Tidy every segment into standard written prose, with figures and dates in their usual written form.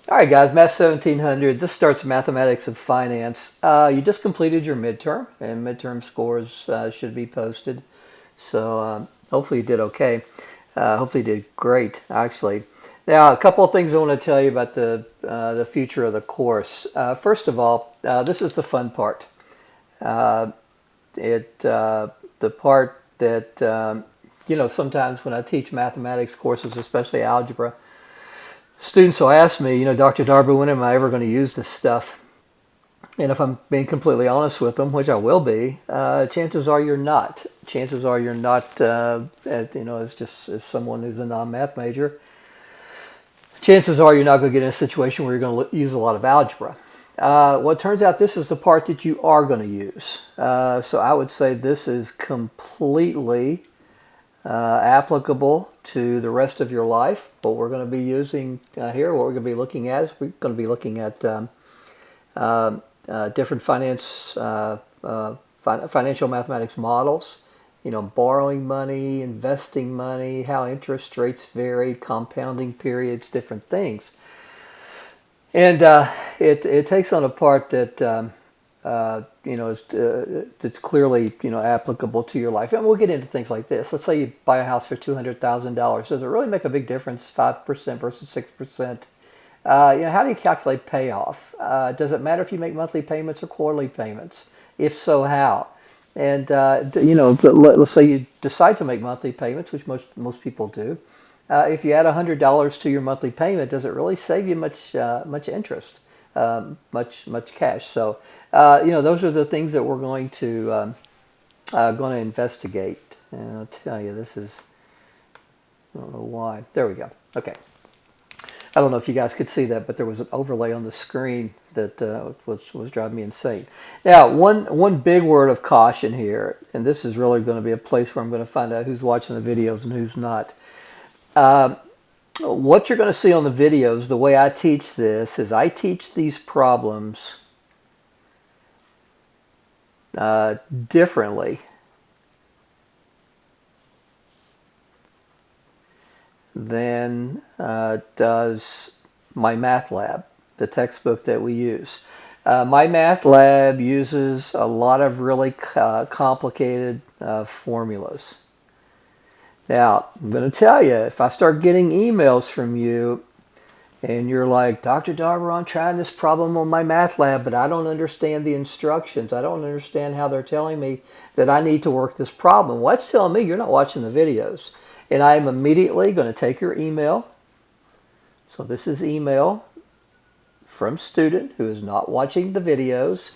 All right, guys, Math 1700. This starts Mathematics of Finance. You just completed your midterm, and midterm scores should be posted. So hopefully you did okay. Hopefully you did great, actually. Now, a couple of things I want to tell you about the future of the course. First of all, this is the fun part. Uh, the part that sometimes when I teach mathematics courses, especially algebra, students will ask me, Dr. Darby, when am I ever going to use this stuff? And if I'm being completely honest with them, which I will be, chances are you're not. Chances are you're not, as someone who's a non-math major, chances are you're not going to get in a situation where you're going to use a lot of algebra. Well, it turns out this is the part that you are going to use. So I would say this is completely applicable to the rest of your life. What we're going to be using here, what we're going to be looking at, is we're going to be looking at different financial mathematics models. Borrowing money, investing money, how interest rates vary, compounding periods, different things. And it takes on a part that that's clearly applicable to your life. And we'll get into things like this. Let's say you buy a house for $200,000. Does it really make a big difference, 5% versus 6%? How do you calculate payoff? Does it matter if you make monthly payments or quarterly payments? If so, how? And let's say you decide to make monthly payments, which most people do. If you add $100 to your monthly payment, does it really save you much interest, much cash? So those are the things that we're going to investigate. And I'll tell you, this is, I don't know why. There we go. Okay. I don't know if you guys could see that, but there was an overlay on the screen that was driving me insane. Now, one big word of caution here, and this is really going to be a place where I'm going to find out who's watching the videos and who's not. What you're going to see on the videos, the way I teach this, is I teach these problems differently than does MyMathLab, the textbook that we use. MyMathLab uses a lot of really complicated formulas. Now, I'm going to tell you, if I start getting emails from you and you're like, Dr. Darber, I'm trying this problem on MyMathLab, but I don't understand the instructions. I don't understand how they're telling me that I need to work this problem. Well, that's telling me you're not watching the videos. And I am immediately going to take your email. So this is email from student who is not watching the videos.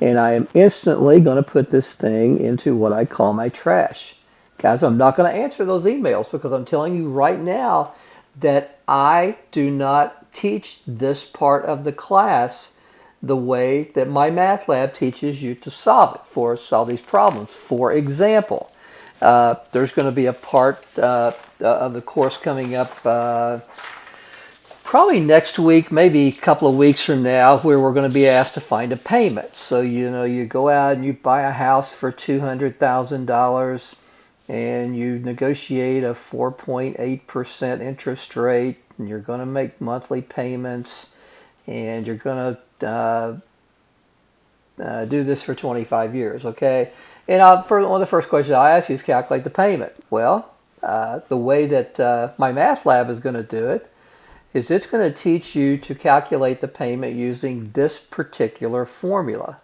And I am instantly going to put this thing into what I call my trash. Guys, I'm not going to answer those emails because I'm telling you right now that I do not teach this part of the class the way that MyMathLab teaches you to solve these problems. For example, there's going to be a part of the course coming up probably next week, maybe a couple of weeks from now, where we're going to be asked to find a payment. So, you go out and you buy a house for $200,000 and you negotiate a 4.8% interest rate, and you're going to make monthly payments, and you're going to do this for 25 years, okay? And one of the first questions I ask you is calculate the payment. Well, the way that MyMathLab is going to do it is it's going to teach you to calculate the payment using this particular formula.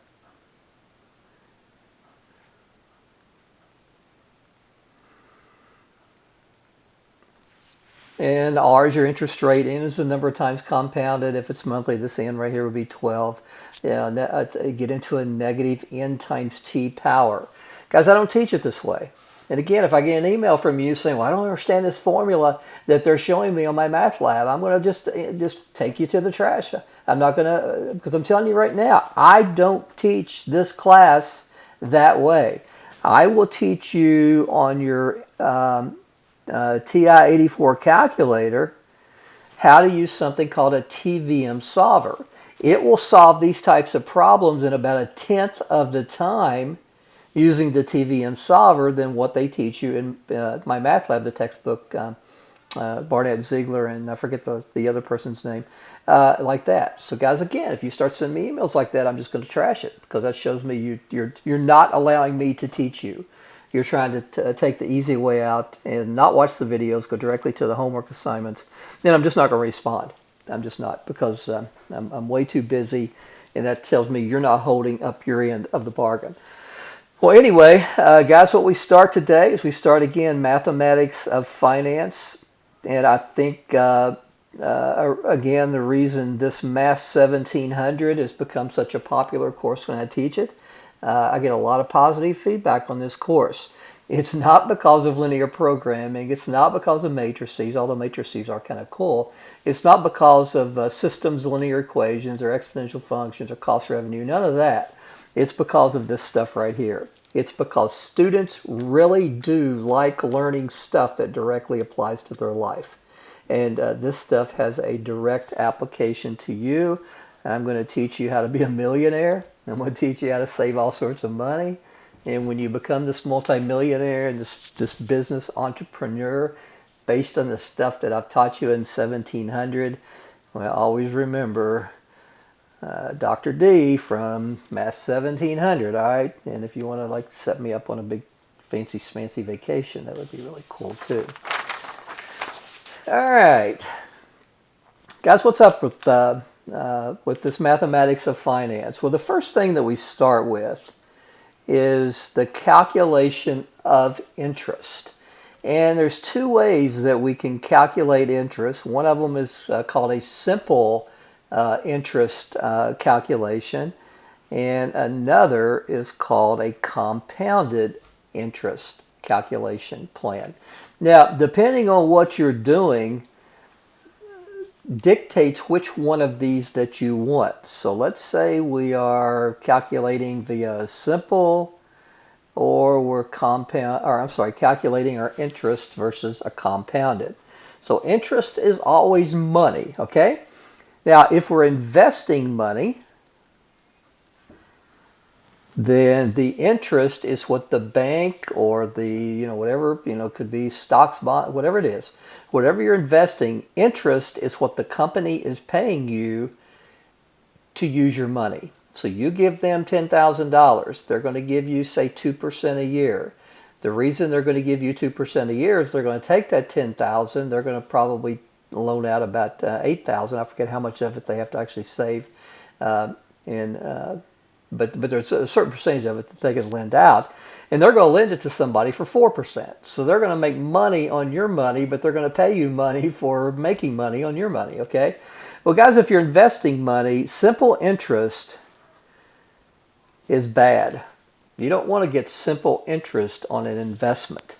And R is your interest rate. N is the number of times compounded. If it's monthly, this N right here would be 12. Get into a negative N times T power. Guys, I don't teach it this way. And again, if I get an email from you saying, well, I don't understand this formula that they're showing me on MyMathLab, I'm going to just take you to the trash. I'm not going to, because I'm telling you right now, I don't teach this class that way. I will teach you on your TI-84 calculator how to use something called a TVM solver. It will solve these types of problems in about 1/10 of the time using the TVM solver than what they teach you in MyMathLab, the textbook Barnett Ziegler, and I forget the other person's name, like that. So guys, again, if you start sending me emails like that, I'm just going to trash it, because that shows me you're not allowing me to teach you. You're trying to take the easy way out and not watch the videos, go directly to the homework assignments. Then I'm just not going to respond. I'm just not, because I'm way too busy, and that tells me you're not holding up your end of the bargain. Well, anyway, guys, what we start today is we start again mathematics of finance, and I think again the reason this Math 1700 has become such a popular course when I teach it, I get a lot of positive feedback on this course. It's not because of linear programming. It's not because of matrices, although matrices are kind of cool. It's not because of systems, linear equations, or exponential functions, or cost revenue. None of that. It's because of this stuff right here. It's because students really do like learning stuff that directly applies to their life. And this stuff has a direct application to you. I'm going to teach you how to be a millionaire. I'm going to teach you how to save all sorts of money. And when you become this multimillionaire and this business entrepreneur based on the stuff that I've taught you in 1700, well, always remember Dr. D from Math 1700, all right? And if you want to like set me up on a big fancy smancy vacation, that would be really cool too. All right. Guys, what's up with this mathematics of finance? Well, the first thing that we start with is the calculation of interest. And there's two ways that we can calculate interest. One of them is called a simple interest calculation, and another is called a compounded interest calculation plan. Now, depending on what you're doing, dictates which one of these that you want. So let's say we are calculating via simple, or we're calculating our interest versus a compounded. So interest is always money, okay? Now, if we're investing money, then the interest is what the bank or the, whatever, could be stocks, bond, whatever it is. Whatever you're investing, interest is what the company is paying you to use your money. So you give them $10,000. They're going to give you, say, 2% a year. The reason they're going to give you 2% a year is they're going to take that $10,000. They're going to probably loan out about $8,000. I forget how much of it they have to actually save. But there's a certain percentage of it that they can lend out. And they're going to lend it to somebody for 4%. So they're going to make money on your money, but they're going to pay you money for making money on your money, okay? Well, guys, if you're investing money, simple interest is bad. You don't want to get simple interest on an investment.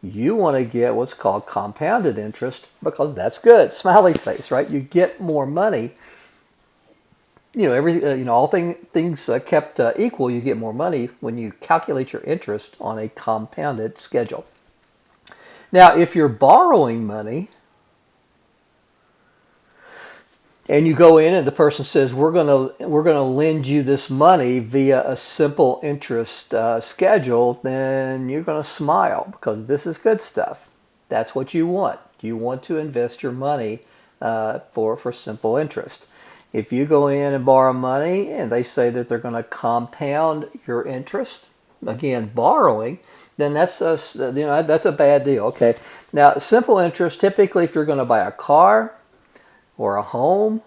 You want to get what's called compounded interest, because that's good. Smiley face, right? You get more money. All things kept equal, you get more money when you calculate your interest on a compounded schedule. Now, if you're borrowing money and you go in and the person says, we're gonna lend you this money via a simple interest schedule, then you're gonna smile, because this is good stuff. That's what you want. You want to invest your money for simple interest. If you go in and borrow money and they say that they're going to compound your interest, again, borrowing, then that's a bad deal. Okay. Now, simple interest, typically if you're going to buy a car or a home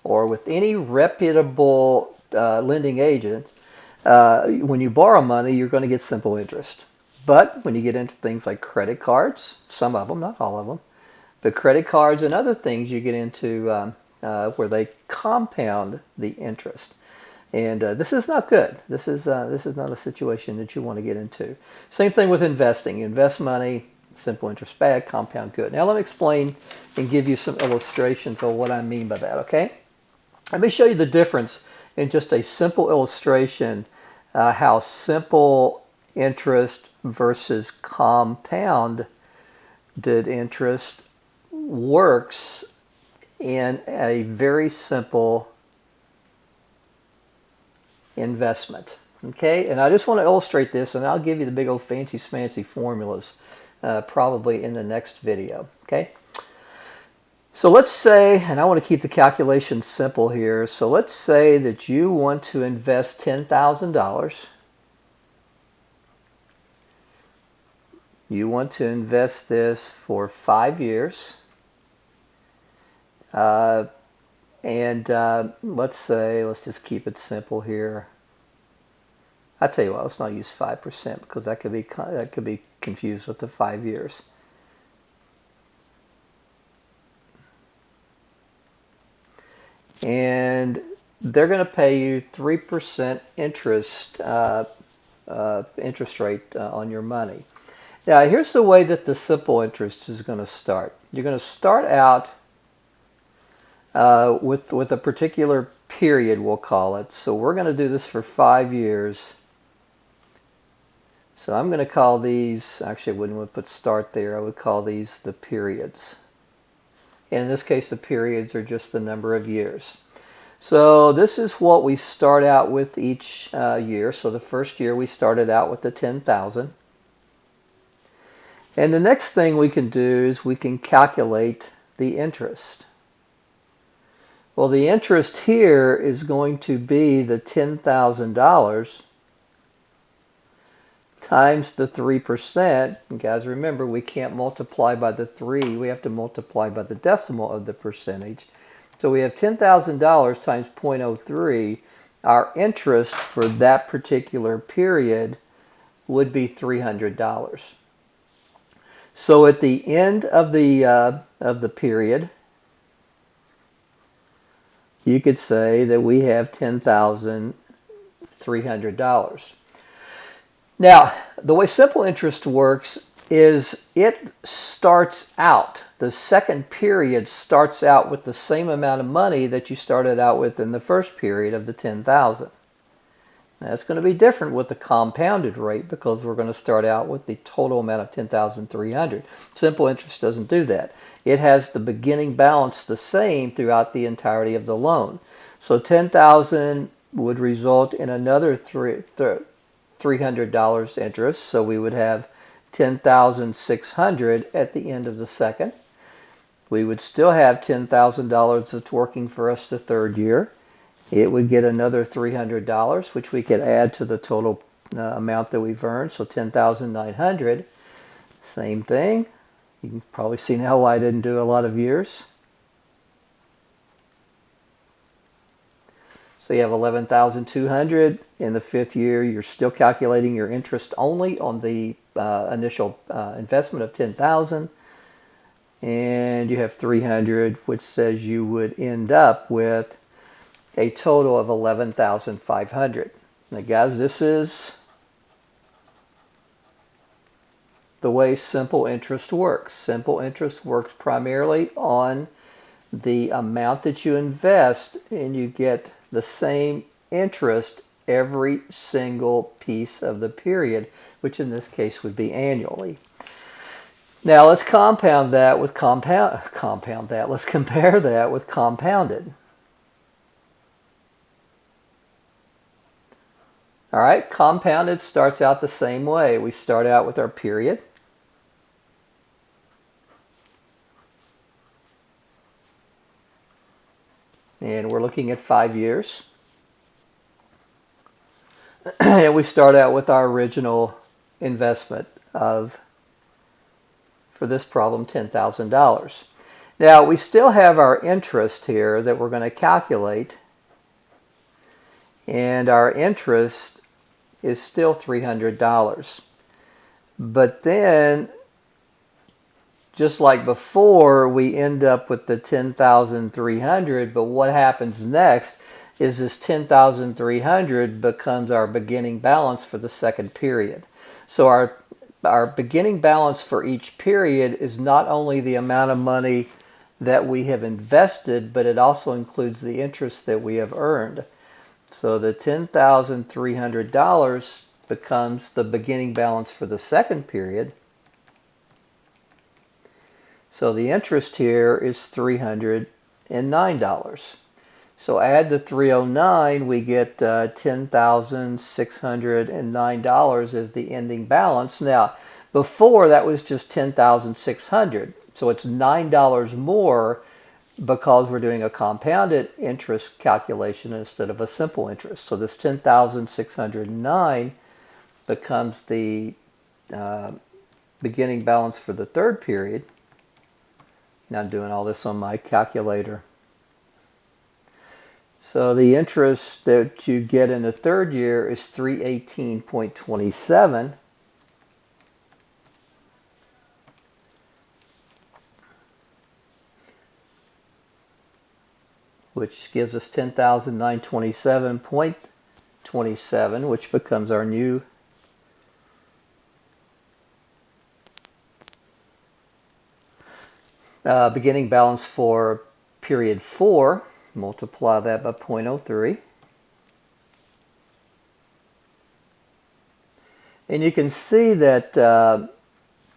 or with any reputable lending agent, when you borrow money, you're going to get simple interest. But when you get into things like credit cards, some of them, not all of them, but credit cards and other things, you get into where they compound the interest, and this is not good. This is not a situation that you want to get into. Same thing with investing. You invest money, simple interest bad, compound good. Now let me explain and give you some illustrations of what I mean by that. Okay, let me show you the difference in just a simple illustration, how simple interest versus compounded interest works in a very simple investment. Okay, and I just want to illustrate this, and I'll give you the big old fancy smancy formulas probably in the next video. Okay. So let's say, and I want to keep the calculation simple here. So let's say that you want to invest $10,000. You want to invest this for 5 years. Let's just keep it simple here. I tell you what, let's not use 5% because that could be confused with the 5 years. And they're going to pay you 3% interest rate on your money. Now, here's the way that the simple interest is going to start. You're going to start out with a particular period, we'll call it. So we're going to do this for 5 years. So I'm going to call these, actually I wouldn't put start there, I would call these the periods. In this case, the periods are just the number of years. So this is what we start out with each year. So the first year we started out with the 10,000. And the next thing we can do is we can calculate the interest. Well, the interest here is going to be the $10,000 times the 3%. And guys, remember, we can't multiply by the 3. We have to multiply by the decimal of the percentage. So we have $10,000 times 0.03. Our interest for that particular period would be $300. So at the end of the period, you could say that we have $10,300. Now, the way simple interest works is it starts out, the second period starts out with the same amount of money that you started out with in the first period of the 10,000. Now, it's going to be different with the compounded rate because we're going to start out with the total amount of 10,300. Simple interest doesn't do that. It has the beginning balance the same throughout the entirety of the loan. So 10,000 would result in another $300 interest. So we would have 10,600 at the end of the second. We would still have $10,000 that's working for us the third year. It would get another $300, which we could add to the total amount that we've earned. So 10,900. Same thing. You can probably see now why I didn't do a lot of years. So you have 11,200 in the fifth year. You're still calculating your interest only on the initial investment of 10,000, and you have 300, which says you would end up with a total of 11,500. Now, guys, this is the way simple interest works. Simple interest works primarily on the amount that you invest, and you get the same interest every single piece of the period, which in this case would be annually. Now let's compound that with let's compare that with compounded. All right, compounded starts out the same way. We start out with our period. And we're looking at 5 years. And we start out with our original investment of, for this problem, $10,000. Now, we still have our interest here that we're going to calculate. And our interest is still $300. But then, just like before, we end up with the 10,300, but what happens next is this 10,300 becomes our beginning balance for the second period. So our beginning balance for each period is not only the amount of money that we have invested, but it also includes the interest that we have earned. So the $10,300 becomes the beginning balance for the second period. So the interest here is $309. So add the 309, we get $10,609 as the ending balance. Now, Before, that was just 10,600. So it's $9 more because we're doing a compounded interest calculation instead of a simple interest. So this 10,609 becomes the beginning balance for the third period. Now I'm doing all this on my calculator. So the interest that you get in the third year is 318.27. Which gives us 10,927.27, which becomes our new beginning balance for period 4. Multiply that by 0.03. And you can see that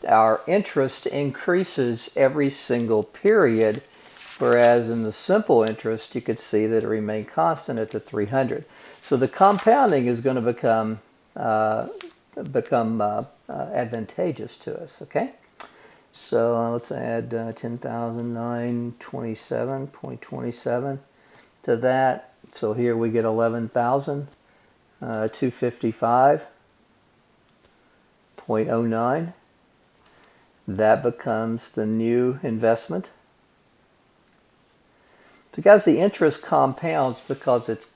our interest increases every single period, whereas in the simple interest, you could see that it remained constant at the 300. So the compounding is going to become advantageous to us, okay? So let's add 10,927.27 to that. So here we get 11,255.09. That becomes the new investment. So guys, the interest compounds because it's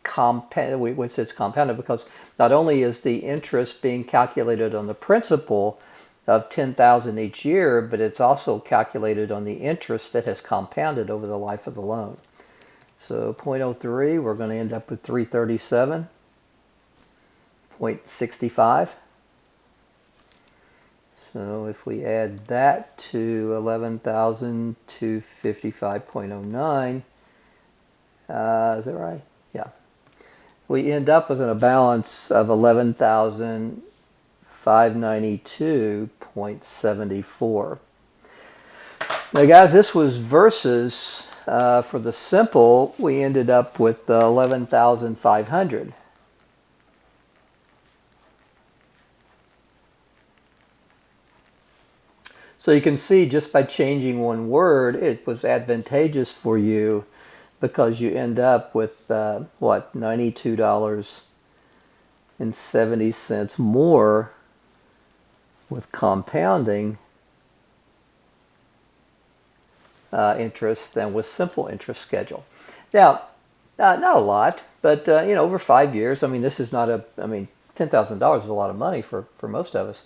compounded because not only is the interest being calculated on the principal of 10,000 each year, but it's also calculated on the interest that has compounded over the life of the loan. So 0.03, we're going to end up with 337.65. So if we add that to 11,255.09, is that right? Yeah. We end up with a balance of 11,592.74. Now guys, this was versus, for the simple, we ended up with 11,500. So you can see just by changing one word, it was advantageous for you because you end up with, what, $92.70 more with compounding interest than with simple interest schedule. Now, not a lot, but you know, over 5 years, I mean, this is not a, I mean, $10,000 is a lot of money for most of us,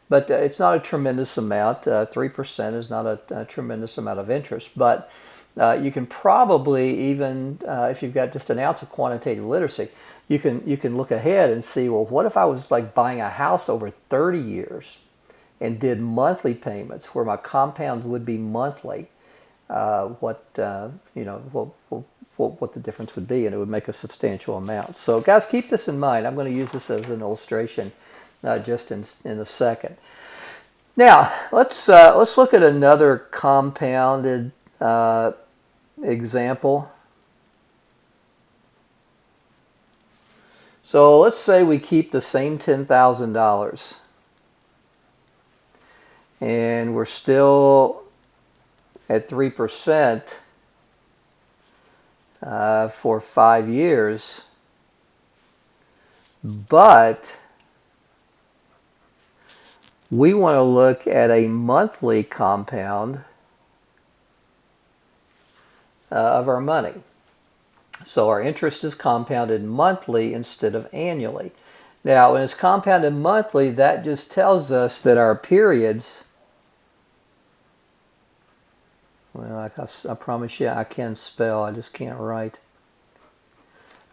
but it's not a tremendous amount. 3% is not a tremendous amount of interest, but you can probably even, if you've got just an ounce of quantitative literacy, you can look ahead and see, well, what if I was like buying a house over 30 years and did monthly payments where my compounds would be monthly? What the difference would be, and it would make a substantial amount. So guys, keep this in mind. I'm going to use this as an illustration just in a second. Now let's look at another compounded example. So let's say we keep the same $10,000 and we're still at 3% for 5 years, but we want to look at a monthly compound of our money. So our interest is compounded monthly instead of annually. Now, when it's compounded monthly, that just tells us that our periods, well, I promise you I can spell, I just can't write.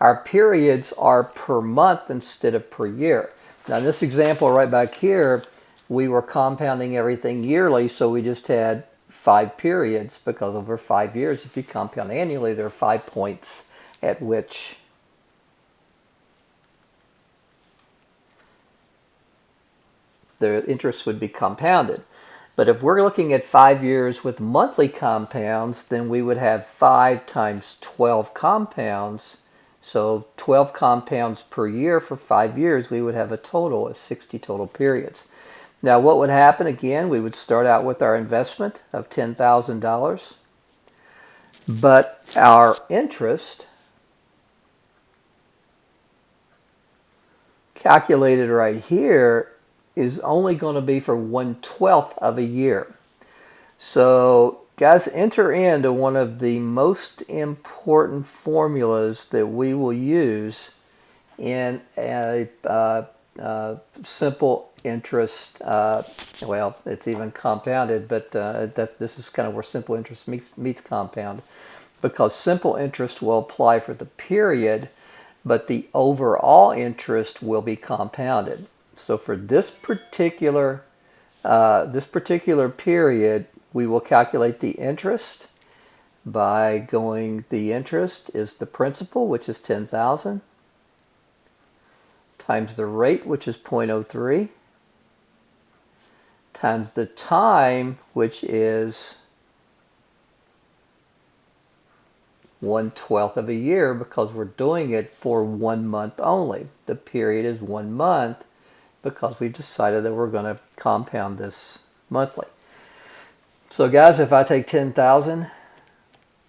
Our periods are per month instead of per year. Now, in this example right back here, we were compounding everything yearly, so we just had 5 periods, because over 5 years, if you compound annually, there are 5 points at which the interest would be compounded. But if we're looking at 5 years with monthly compounds, then we would have 5 times 12 compounds. So 12 compounds per year for 5 years, we would have a total of 60 total periods. Now what would happen again? We would start out with our investment of $10,000, but our interest calculated right here is only going to be for 1/12 of a year. So guys, enter into one of the most important formulas that we will use in a simple interest. Well, it's even compounded, but this is kind of where simple interest meets compound, because simple interest will apply for the period, but the overall interest will be compounded. So for this particular period, we will calculate the interest by going, the interest is the principal, which is 10,000, times the rate, which is 0.03, times the time, which is 1/12 of a year, because we're doing it for 1 month only. The period is 1 month because we've decided that we're going to compound this monthly. So guys, if I take 10,000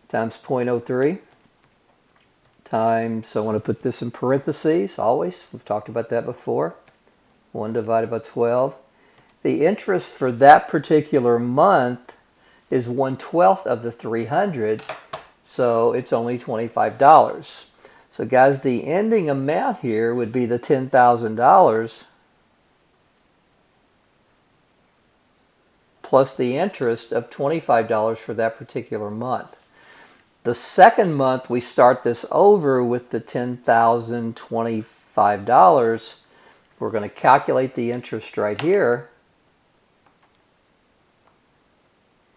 times 0.03 times, I want to put this in parentheses always, we've talked about that before, 1 divided by 12. The interest for that particular month is 1/12 of the 300, so it's only $25. So guys, the ending amount here would be the $10,000 plus the interest of $25 for that particular month. The second month, we start this over with the $10,025. We're going to calculate the interest right here.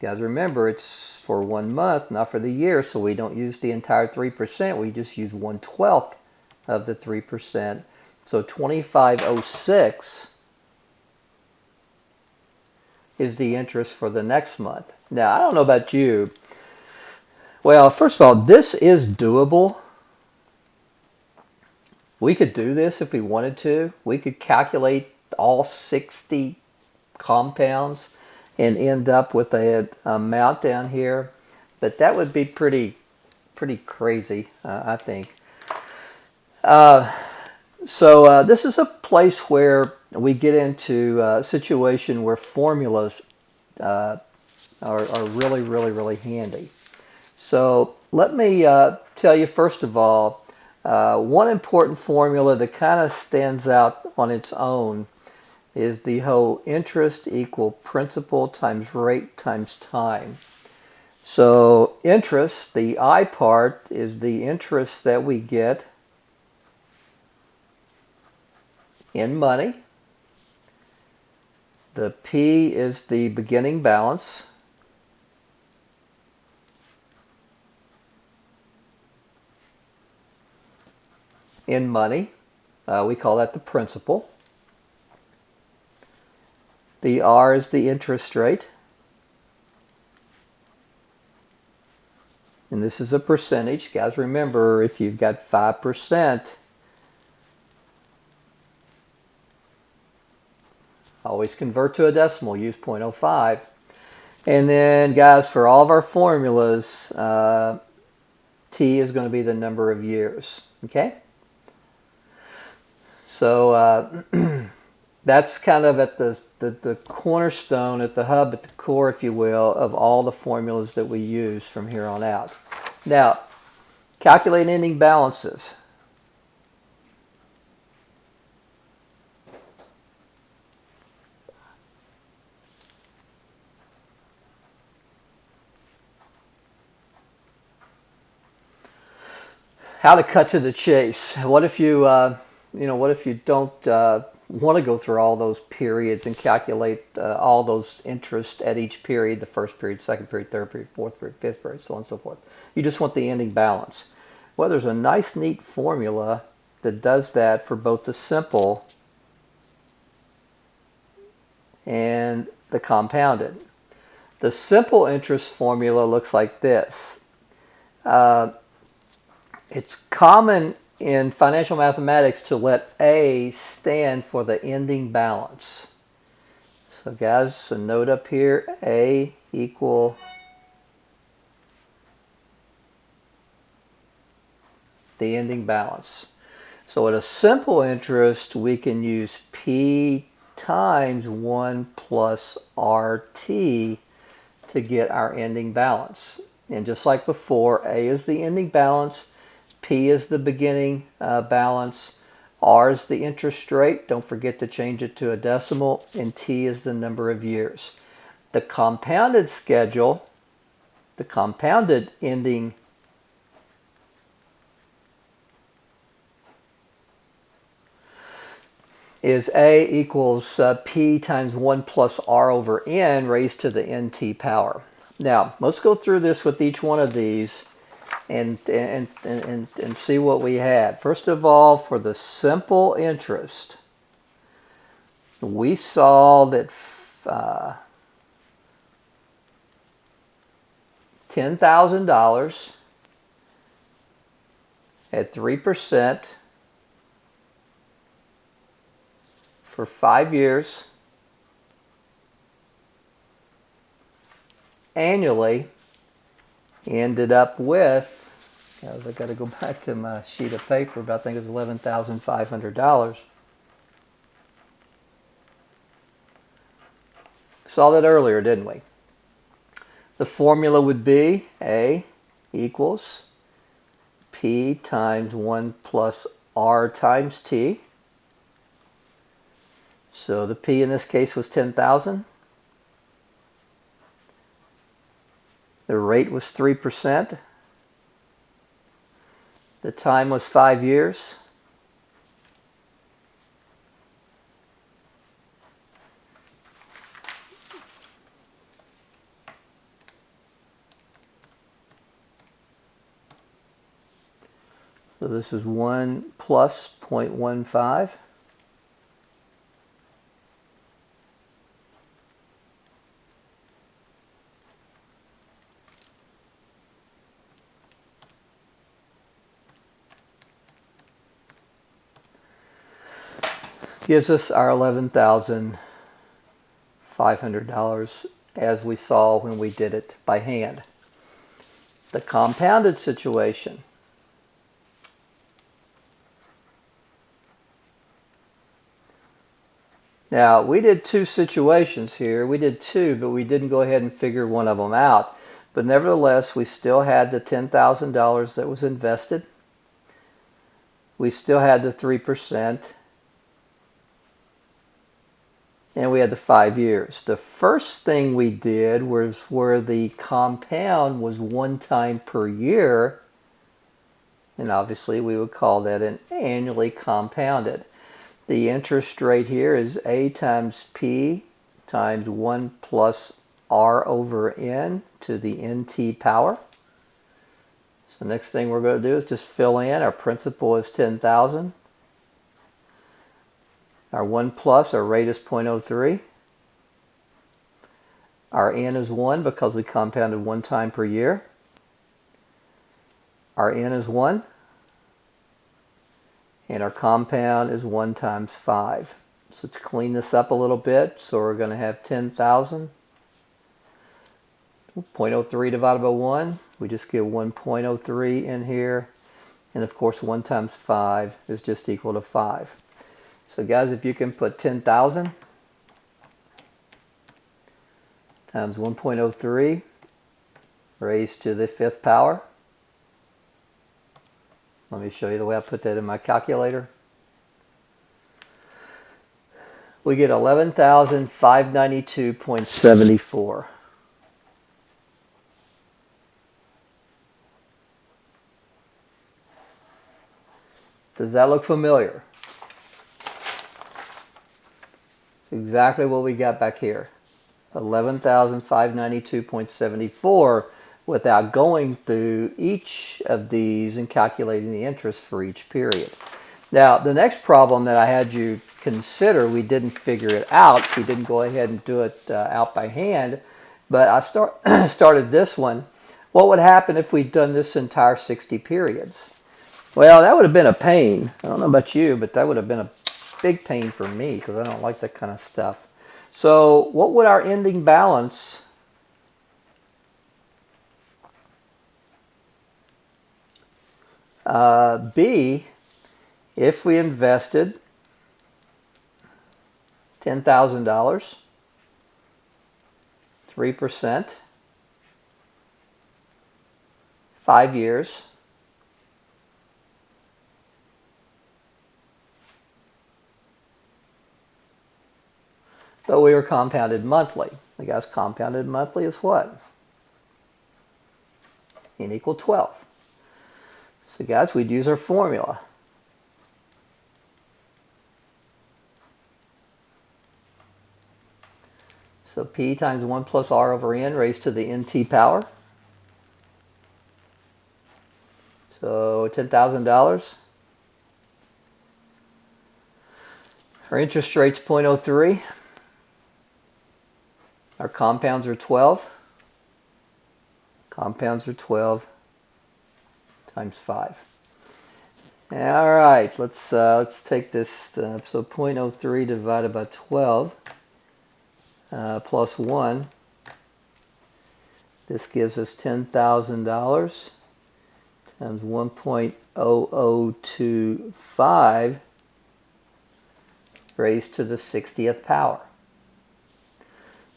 Guys, remember, it's for 1 month, not for the year, so we don't use the entire 3%. We just use 1/12 of the 3%. So 2506 is the interest for the next month. Now, I don't know about you. Well, first of all, this is doable. We could do this if we wanted to. We could calculate all 60 compounds and end up with an amount down here. But that would be pretty crazy, I think. So this is a place where we get into a situation where formulas are really handy. So let me tell you, first of all, one important formula that kind of stands out on its own is the whole interest equal principal times rate times time. So interest, the I part, is the interest that we get in money. The P is the beginning balance. In money, we call that the principal. The R is the interest rate. And this is a percentage. Guys, remember, if you've got 5%, always convert to a decimal, use 0.05. And then, guys, for all of our formulas, T is going to be the number of years. Okay? So that's kind of at the cornerstone, at the hub, at the core, if you will, of all the formulas that we use from here on out. Now, calculate ending balances. How to cut to the chase. What if you, what if you don't want to go through all those periods and calculate all those interest at each period, the first period, second period, third period, fourth period, fifth period, so on and so forth. You just want the ending balance. Well, there's a nice, neat formula that does that for both the simple and the compounded. The simple interest formula looks like this. It's common in financial mathematics to let A stand for the ending balance. So guys, a note up here, A equal the ending balance. So at a simple interest, we can use P times 1 plus RT to get our ending balance. And just like before, A is the ending balance, P is the beginning balance, R is the interest rate, don't forget to change it to a decimal, and T is the number of years. The compounded schedule, the compounded ending is A equals P times 1 plus R over N raised to the NT power. Now, let's go through this with each one of these and see what we had. First of all, for the simple interest, we saw that $10,000 at 3% for 5 years annually ended up with, I got to go back to my sheet of paper, but I think it's $11,500. Saw that earlier, didn't we? The formula would be A equals P times 1 plus R times T. So the P in this case was 10,000. The rate was 3%. The time was 5 years. So this is 1 plus 0.15. Gives us our $11,500 as we saw when we did it by hand. The compounded situation. Now, we did two situations here. We did two, but we didn't go ahead and figure one of them out. But nevertheless, we still had the $10,000 that was invested. We still had the 3%. And we had the 5 years. The first thing we did was where the compound was 1 time per year. And obviously we would call that an annually compounded. The interest rate here is A times P times 1 plus R over N to the NT power. So next thing we're going to do is just fill in. Our principal is 10,000. Our 1 plus, our rate is 0.03. Our N is 1 because we compounded 1 time per year. Our N is 1. And our compound is 1 times 5. So to clean this up a little bit, so we're going to have 10,000. 0.03 divided by 1, we just get 1.03 in here. And of course 1 times 5 is just equal to 5. So guys, if you can put 10,000 times 1.03 raised to the 5th power. Let me show you the way I put that in my calculator. We get 11,592.74. Does that look familiar? It's exactly what we got back here. 11,592.74 without going through each of these and calculating the interest for each period. Now, the next problem that I had you consider, we didn't figure it out. We didn't go ahead and do it out by hand, but I started this one. What would happen if we'd done this entire 60 periods? Well, that would have been a pain. I don't know about you, but that would have been a big pain for me because I don't like that kind of stuff. So what would our ending balance be if we invested $10,000, 3%, 5 years, but we were compounded monthly? The guys compounded monthly is what? N equal 12. So guys, we'd use our formula. So P times 1 plus R over N raised to the NT power. So $10,000. Our interest rate's 0.03. Our compounds are 12. Compounds are 12 times 5. All right, let's take this. So 0.03 divided by 12 plus 1. This gives us $10,000 times 1.0025 raised to the 60th power.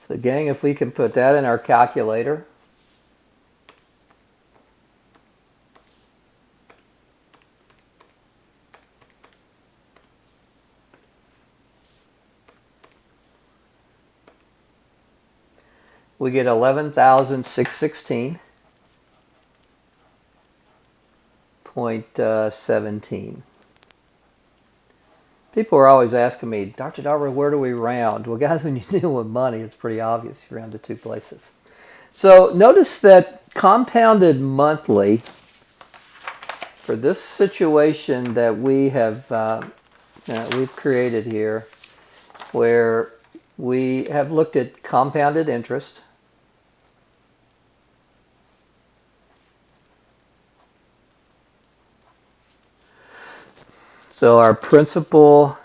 So gang, if we can put that in our calculator, we get 11,616.17. People are always asking me, Dr. Darber, where do we round? Well, guys, when you deal with money, it's pretty obvious. You round to 2 places. So notice that compounded monthly for this situation that we have we've created here, where we have looked at compounded interest. So our principal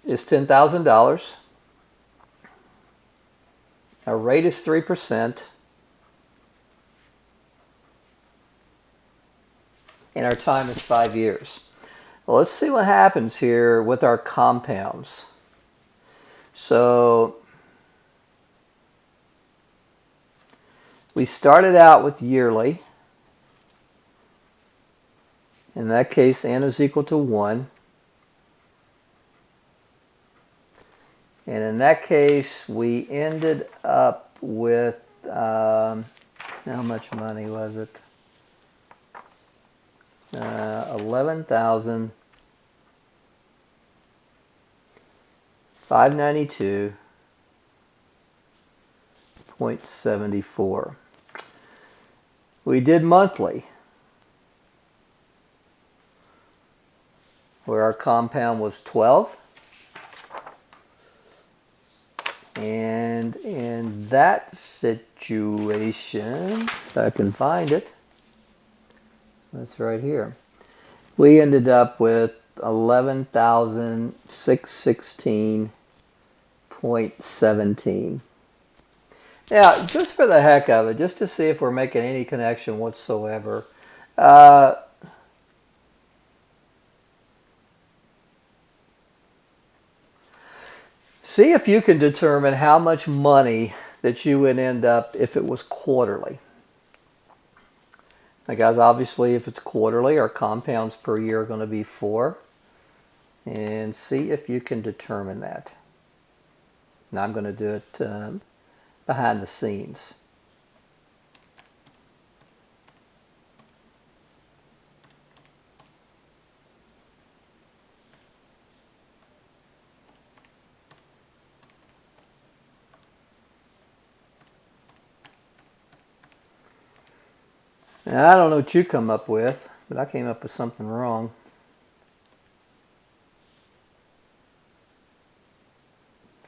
is $10,000. Our rate is 3%. And our time is 5 years. Well, let's see what happens here with our compounds. So we started out with yearly. In that case, n is equal to 1. And in that case, we ended up with, how much money was it? 11,592.74. We did monthly, where our compound was 12. And in that situation, if I can find it, that's right here, we ended up with 11,616.17. Now, just for the heck of it, just to see if we're making any connection whatsoever, see if you can determine how much money that you would end up if it was quarterly. Now guys, obviously if it's quarterly, our compounds per year are going to be 4. And see if you can determine that. Now I'm going to do it behind the scenes. Now, I don't know what you come up with, but I came up with something wrong.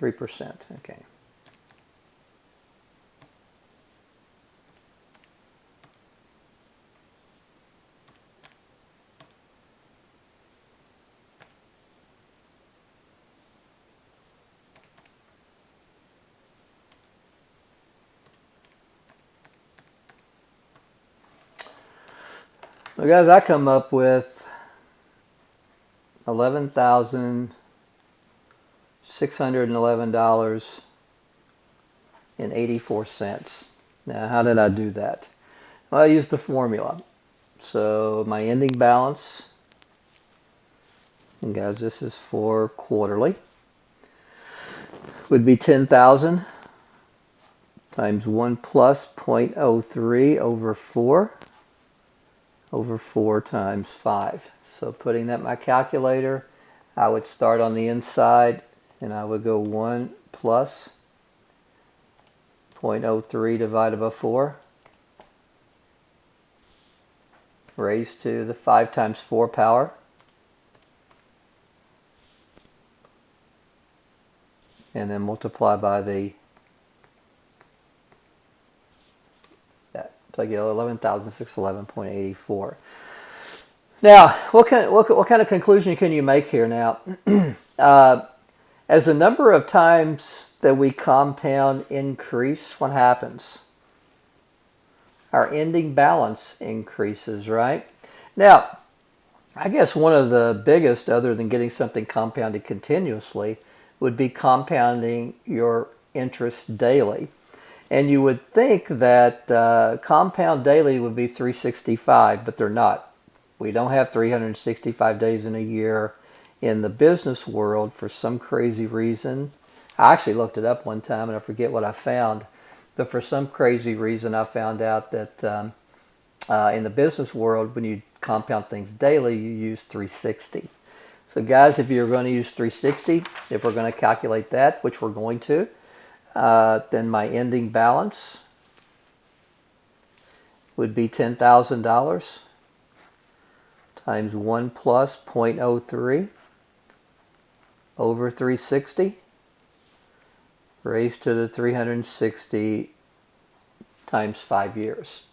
%, okay. Well, guys, I come up with $11,611.84. Now, how did I do that? Well, I used the formula. So my ending balance, and guys, this is for quarterly, would be 10,000 times 1 plus 0.03 over 4 times 5. So putting that in my calculator, I would start on the inside and I would go 1 plus 0.03 divided by 4 raised to the 5 times 4 power. And then multiply by the, so I get 11,611.84. Now, what kind of conclusion can you make here now? As the number of times that we compound increase, what happens? Our ending balance increases, right? Now, I guess one of the biggest, other than getting something compounded continuously, would be compounding your interest daily. And you would think that compound daily would be 365, but they're not. We don't have 365 days in a year in the business world for some crazy reason. I actually looked it up one time and I forget what I found. But for some crazy reason, I found out that in the business world, when you compound things daily, you use 360. So guys, if you're going to use 360, if we're going to calculate that, which we're going to, then my ending balance would be $10,000 times 1 plus 0.03 over 360 raised to the 360 times 5 years.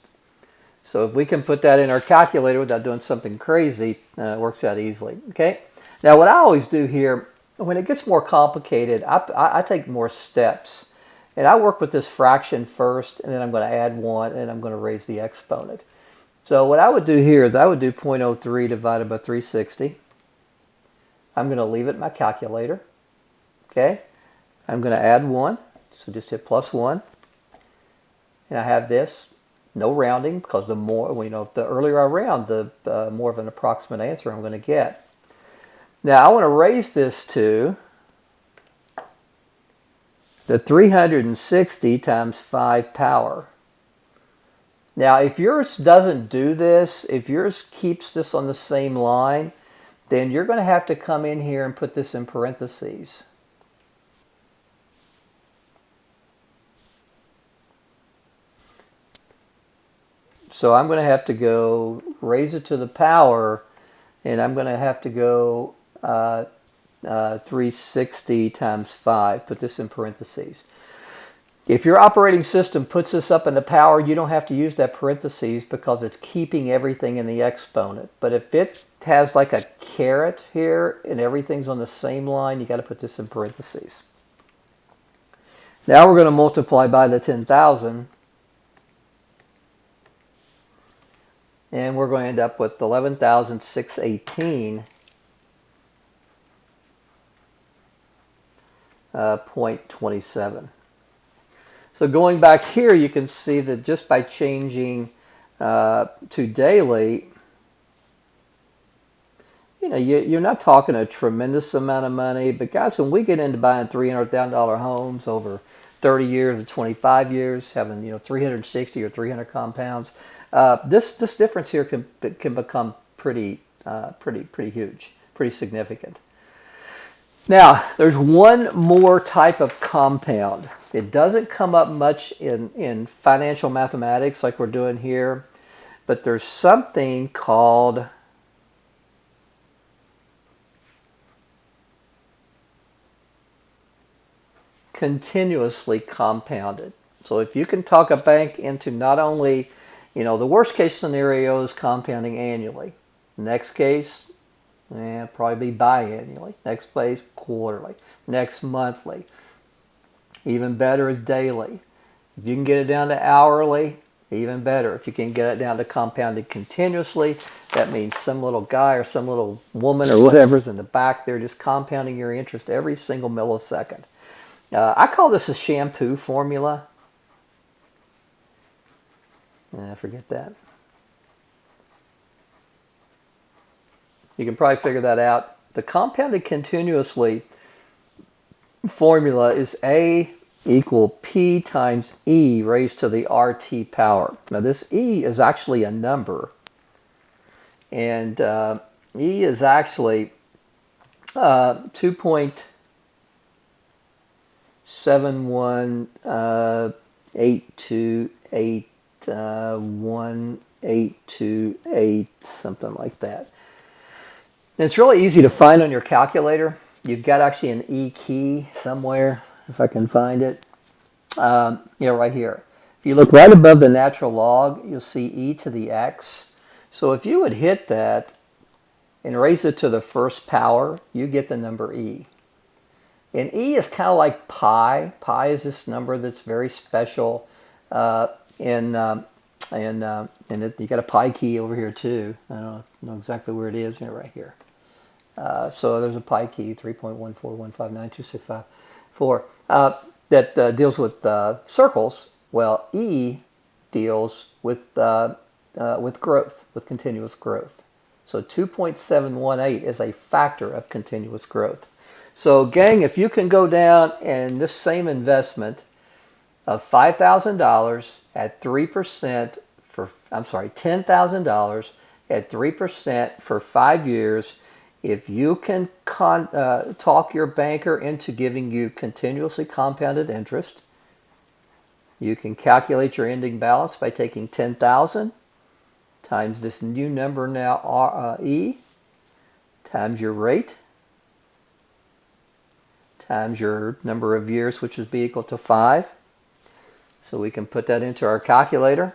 So if we can put that in our calculator without doing something crazy, it works out easily. Okay. Now what I always do here, when it gets more complicated, I take more steps. And I work with this fraction first, and then I'm going to add 1, and I'm going to raise the exponent. So what I would do here is I would do 0.03 divided by 360. I'm going to leave it in my calculator. Okay. I'm going to add 1. So just hit plus 1. And I have this. No rounding, because the more, the earlier I round, the more of an approximate answer I'm going to get. Now I want to raise this to the 360 times 5 power. Now if yours doesn't do this, if yours keeps this on the same line, then you're going to have to come in here and put this in parentheses. So I'm going to have to go raise it to the power, and I'm going to have to go 360 times 5. Put this in parentheses. If your operating system puts this up in the power, you don't have to use that parentheses because it's keeping everything in the exponent. But if it has like a caret here and everything's on the same line, you got to put this in parentheses. Now we're going to multiply by the 10,000. And we're going to end up with 11,618.27. So going back here, you can see that just by changing to daily, you're not talking a tremendous amount of money. But guys, when we get into buying $300,000 homes over 30 years or 25 years, having 360 or 300 compounds, this difference here can become pretty huge, pretty significant. Now, there's one more type of compound. It doesn't come up much in financial mathematics like we're doing here, but there's something called continuously compounded. So if you can talk a bank into not only, the worst case scenario is compounding annually. Next case, probably be biannually. Next place, quarterly. Next, monthly. Even better is daily. If you can get it down to hourly, Even better, if you can get it down to compounded continuously, that means some little guy or some little woman or whatever's in the back there just compounding your interest every single millisecond. I call this a shampoo formula. Forget that. You can probably figure that out. The compounded continuously formula is A equal P times E raised to the RT power. Now this E is actually a number. And E is actually 2.718281828, something like that. And it's really easy to find on your calculator. You've got actually an E key somewhere, if I can find it. Right here. If you look right above the natural log, you'll see e to the x. So if you would hit that and raise it to the first power, you get the number e. And e is kind of like pi. Pi is this number that's very special. You got a pi key over here too. I don't know exactly where it is. Right here. So there's a pi key, 3.141592654, that deals with circles. Well, E deals with growth, with continuous growth. So 2.718 is a factor of continuous growth. So gang, if you can go down and this same investment of $5,000 at 3% for, $10,000 at 3% for 5 years, if you can talk your banker into giving you continuously compounded interest, you can calculate your ending balance by taking 10,000 times this new number now, E, times your rate, times your number of years, which would be equal to 5. So we can put that into our calculator.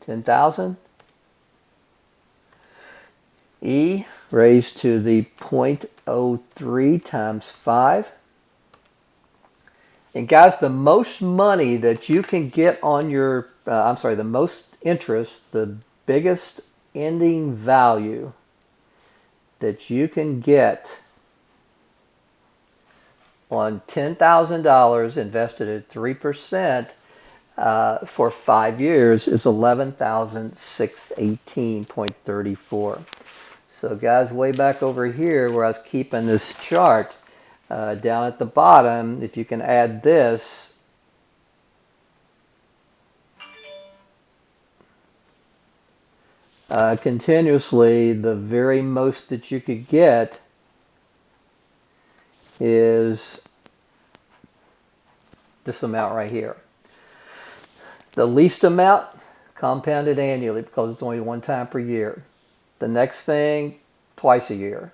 10,000. E raised to the 0.03 times 5. And guys, the most money that you can get on your, the most interest, the biggest ending value that you can get on $10,000 invested at 3% for 5 years is 11,618.34. So guys, way back over here where I was keeping this chart, down at the bottom, if you can add this, continuously, the very most that you could get is this amount right here. The least amount, compounded annually because it's only one time per year. The next thing, twice a year.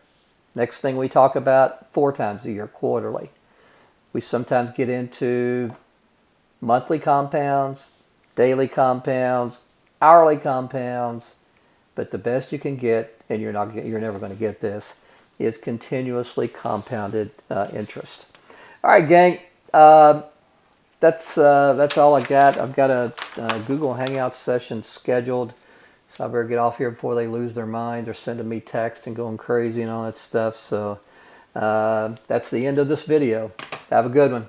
Next thing we talk about, 4 times a year, quarterly. We sometimes get into monthly compounds, daily compounds, hourly compounds, but the best you can get, and you're never going to get this, is continuously compounded interest. All right, gang. That's all I got. I've got a Google Hangout session scheduled. So I better get off here before they lose their mind or sending me text and going crazy and all that stuff. So that's the end of this video. Have a good one.